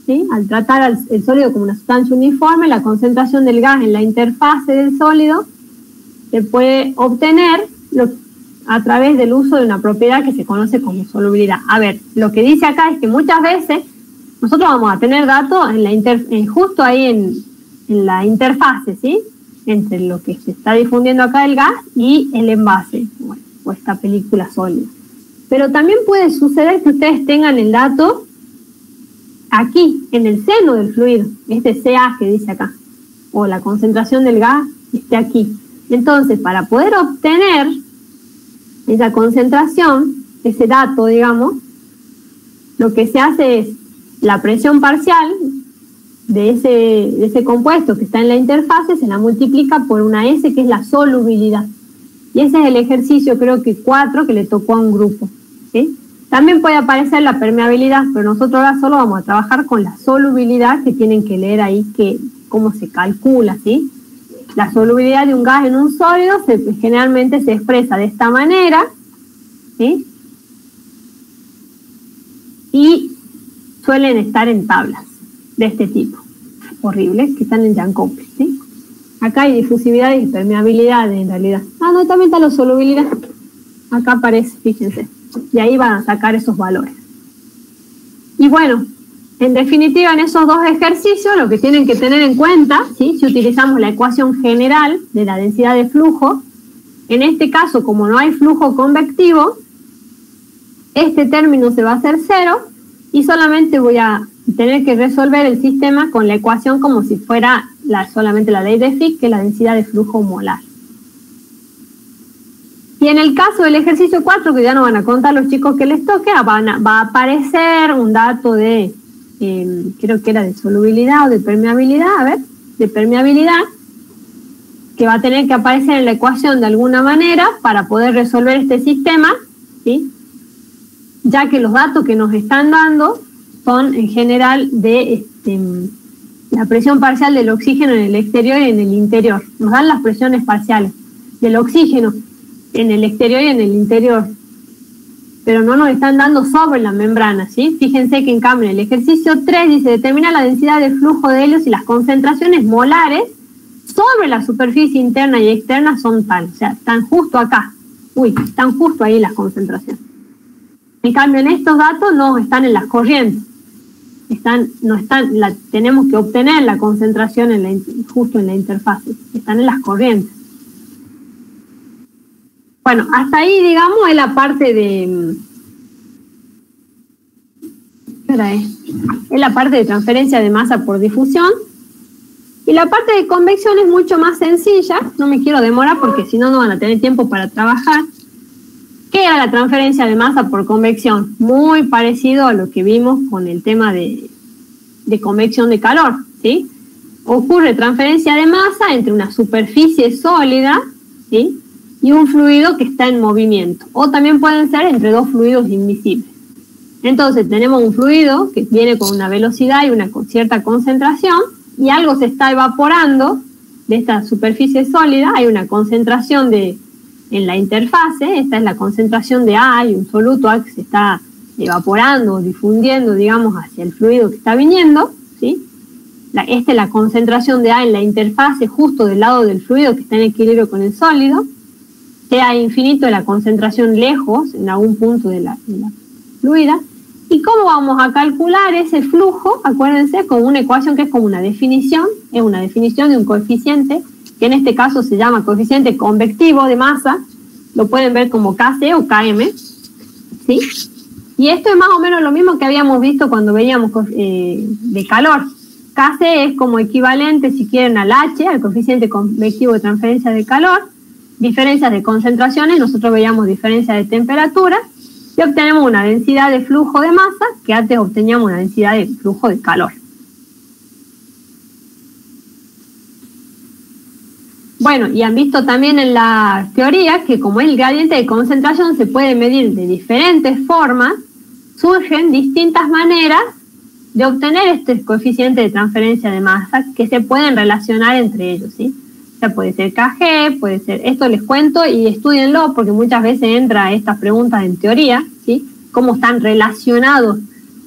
¿sí? Al tratar el sólido como una sustancia uniforme, la concentración del gas en la interfase del sólido se puede obtener a través del uso de una propiedad que se conoce como solubilidad. A ver, lo que dice acá es que muchas veces nosotros vamos a tener datos justo ahí en la interfase, ¿sí? Entre lo que se está difundiendo acá el gas y el envase, bueno, o esta película sólida. Pero también puede suceder que ustedes tengan el dato aquí, en el seno del fluido, CA que dice acá, o la concentración del gas esté aquí. Entonces, para poder obtener esa concentración, ese dato, digamos, lo que se hace es la presión parcial de ese compuesto que está en la interfase, se la multiplica por una S, que es la solubilidad. Y ese es el ejercicio, creo que 4, que le tocó a un grupo, ¿sí? También puede aparecer la permeabilidad, pero nosotros ahora solo vamos a trabajar con la solubilidad, que tienen que leer ahí cómo se calcula, ¿sí? La solubilidad de un gas en un sólido generalmente se expresa de esta manera, ¿sí? Y suelen estar en tablas de este tipo, horribles, que están en Jacobi, ¿sí? Acá hay difusividad y permeabilidad en realidad. No, también está la solubilidad. Acá aparece, fíjense. Y ahí van a sacar esos valores. Y bueno, en definitiva, en esos 2 ejercicios, lo que tienen que tener en cuenta, ¿sí? Si utilizamos la ecuación general de la densidad de flujo, en este caso, como no hay flujo convectivo, este término se va a hacer 0 y solamente voy a tener que resolver el sistema con la ecuación como si fuera solamente la ley de Fick, que es la densidad de flujo molar. Y en el caso del ejercicio 4, que ya no van a contar los chicos que les toque, va a aparecer un dato de, creo que era de solubilidad o de permeabilidad, de permeabilidad, que va a tener que aparecer en la ecuación de alguna manera para poder resolver este sistema, ¿sí? Ya que los datos que nos están dando son en general de la presión parcial del oxígeno en el exterior y en el interior. Nos dan las presiones parciales del oxígeno en el exterior y en el interior, pero no nos están dando sobre la membrana, ¿sí? Fíjense que en cambio en el ejercicio 3 dice determina la densidad de flujo de helios y las concentraciones molares sobre la superficie interna y externa son tales, o sea, están justo acá, están justo ahí las concentraciones. En cambio en estos datos no están en las corrientes, tenemos que obtener la concentración justo en la interfase, están en las corrientes. Bueno, hasta ahí, digamos, es la parte de... Es la parte de transferencia de masa por difusión. Y la parte de convección es mucho más sencilla. No me quiero demorar porque si no, no van a tener tiempo para trabajar. ¿Qué era la transferencia de masa por convección? Muy parecido a lo que vimos con el tema de convección de calor, ¿sí? Ocurre transferencia de masa entre una superficie sólida, ¿sí?, y un fluido que está en movimiento. O también pueden ser entre dos fluidos invisibles. Entonces tenemos un fluido que viene con una velocidad y una cierta concentración, y algo se está evaporando de esta superficie sólida. Hay una concentración en la interfase. Esta es la concentración de A, y un soluto A que se está evaporando o difundiendo, digamos, hacia el fluido que está viniendo, ¿sí? Esta es la concentración de A en la interfase, justo del lado del fluido que está en equilibrio con el sólido. Sea infinito la concentración lejos, en algún punto de la fluida. ¿Y cómo vamos a calcular ese flujo? Acuérdense, con una ecuación que es como una definición, es una definición de un coeficiente, que en este caso se llama coeficiente convectivo de masa. Lo pueden ver como Kc o Km, ¿sí? Y esto es más o menos lo mismo que habíamos visto cuando veíamos de calor. Kc es como equivalente, si quieren, al H, al coeficiente convectivo de transferencia de calor. Diferencias de concentraciones, nosotros veíamos diferencia de temperatura, y obtenemos una densidad de flujo de masa, que antes obteníamos una densidad de flujo de calor. Bueno, y han visto también en la teoría que como el gradiente de concentración se puede medir de diferentes formas, surgen distintas maneras de obtener este coeficiente de transferencia de masa que se pueden relacionar entre ellos, ¿sí? O sea, puede ser Kg, puede ser... Esto les cuento y estudienlo porque muchas veces entra estas preguntas en teoría, ¿sí? Cómo están relacionados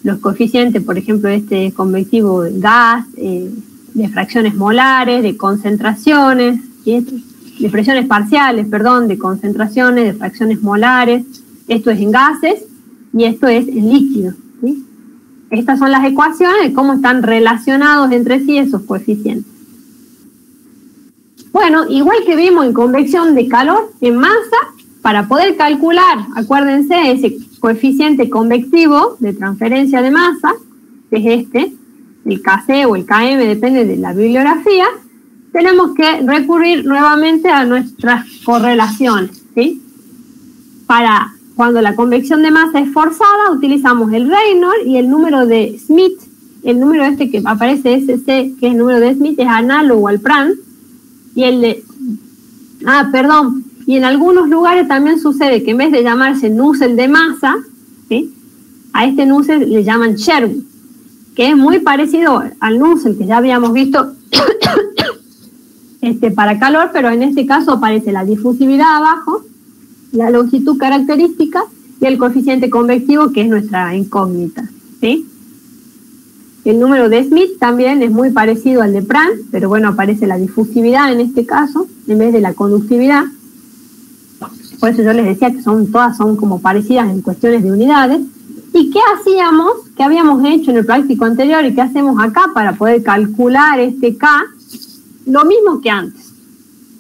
los coeficientes, por ejemplo, este convectivo de gas, de fracciones molares, de concentraciones, ¿sí? De presiones parciales, perdón, de concentraciones, de fracciones molares. Esto es en gases y esto es en líquidos, ¿sí? Estas son las ecuaciones de cómo están relacionados entre sí esos coeficientes. Bueno, igual que vimos en convección de calor, en masa, para poder calcular, acuérdense, ese coeficiente convectivo de transferencia de masa, que es este, el Kc o el Km, depende de la bibliografía, tenemos que recurrir nuevamente a nuestras correlaciones, ¿sí? Para cuando la convección de masa es forzada, utilizamos el Reynolds y el número de Smith. El número este que aparece, SC, que es el número de Smith, es análogo al Prandtl. Y el de... Y en algunos lugares también sucede que en vez de llamarse Nusselt de masa, ¿sí?, a este Nusselt le llaman Sherwood, que es muy parecido al Nusselt que ya habíamos visto para calor, pero en este caso aparece la difusividad abajo, la longitud característica y el coeficiente convectivo, que es nuestra incógnita, ¿sí? El número de Smith también es muy parecido al de Prandtl, pero bueno, aparece la difusividad en este caso, en vez de la conductividad. Por eso yo les decía que todas son como parecidas en cuestiones de unidades. ¿Y qué hacíamos? ¿Qué habíamos hecho en el práctico anterior y qué hacemos acá para poder calcular este K? Lo mismo que antes.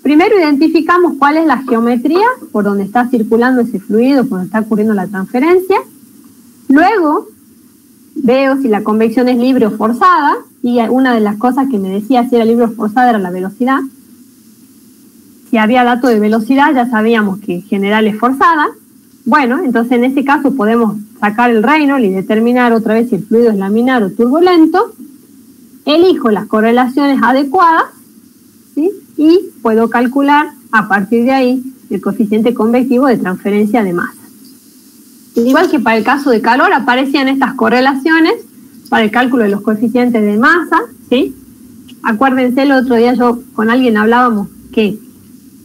Primero identificamos cuál es la geometría por donde está circulando ese fluido, por donde está ocurriendo la transferencia. Luego veo si la convección es libre o forzada, y una de las cosas que me decía si era libre o forzada era la velocidad. Si había dato de velocidad ya sabíamos que en general es forzada. Bueno, entonces en ese caso podemos sacar el Reynolds y determinar otra vez si el fluido es laminar o turbulento. Elijo las correlaciones adecuadas, ¿sí?, y puedo calcular a partir de ahí el coeficiente convectivo de transferencia de masa. Igual que para el caso de calor aparecían estas correlaciones para el cálculo de los coeficientes de masa, ¿sí? Acuérdense, el otro día yo con alguien hablábamos que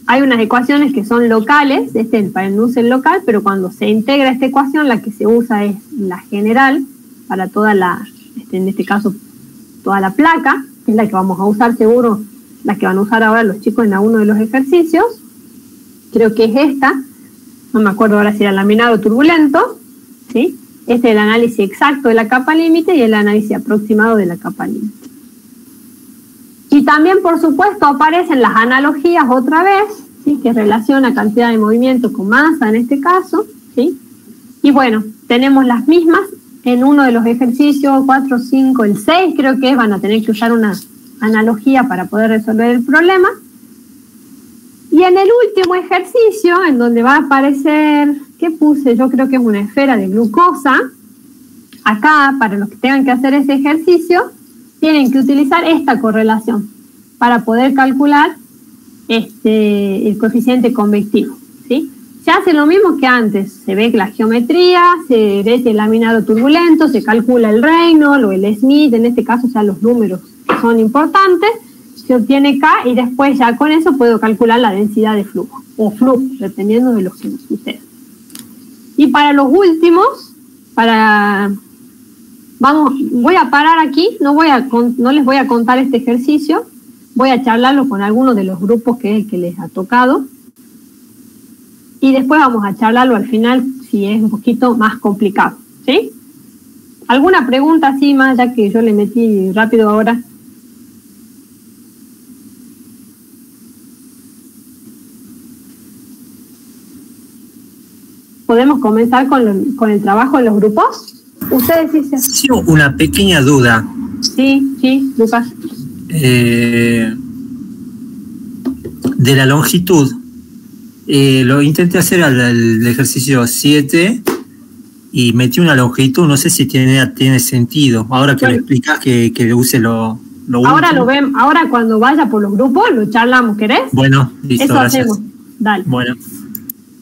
hay unas ecuaciones que son locales, para el Nusselt local, pero cuando se integra esta ecuación, la que se usa es la general para toda la, en este caso, toda la placa, que es la que vamos a usar seguro, la que van a usar ahora los chicos en alguno de los ejercicios. Creo que es esta. No me acuerdo ahora si era laminar o turbulento, ¿sí? Este es el análisis exacto de la capa límite y el análisis aproximado de la capa límite. Y también, por supuesto, aparecen las analogías otra vez, ¿sí? Que relaciona cantidad de movimiento con masa en este caso, ¿sí? Y bueno, tenemos las mismas en uno de los ejercicios, 4, 5, el 6 creo que van a tener que usar una analogía para poder resolver el problema. Y en el último ejercicio, en donde va a aparecer, ¿qué puse? Yo creo que es una esfera de glucosa. Acá, para los que tengan que hacer ese ejercicio, tienen que utilizar esta correlación para poder calcular el coeficiente convectivo, ¿sí? Se hace lo mismo que antes, se ve la geometría, se ve el laminado turbulento, se calcula el Reynolds o el Smith, en este caso ya los números que son importantes, se obtiene K y después ya con eso puedo calcular la densidad de flujo, o flujo, dependiendo de lo que suceda. Y para los últimos, voy a parar aquí, no les voy a contar este ejercicio, voy a charlarlo con algunos de los grupos que es el que les ha tocado. Y después vamos a charlarlo al final si es un poquito más complicado, ¿sí? ¿Alguna pregunta así más, ya que yo le metí rápido ahora? ¿Podemos comenzar con el trabajo en los grupos? ¿Ustedes dicen? Sí, una pequeña duda. Sí, Lucas. De la longitud. Lo intenté hacer al ejercicio 7 y metí una longitud, no sé si tiene sentido. Ahora que le explicás que use lo ahora último. lo ven, ahora cuando vaya por los grupos lo charlamos, ¿querés? Bueno, listo, eso gracias. hacemos. Dale.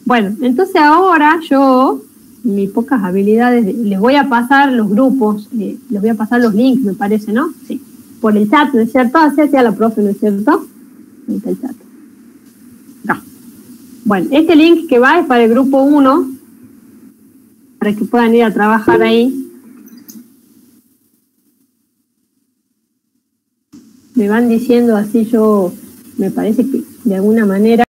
Bueno, entonces ahora yo, mis pocas habilidades, les voy a pasar los grupos, les voy a pasar los links, me parece, ¿no? Sí. Por el chat, ¿no es cierto? Así hacía la profe, ¿no es cierto? Ahí está el chat. No. Bueno, este link que va es para el grupo 1, para que puedan ir a trabajar ahí. Me van diciendo así, me parece que de alguna manera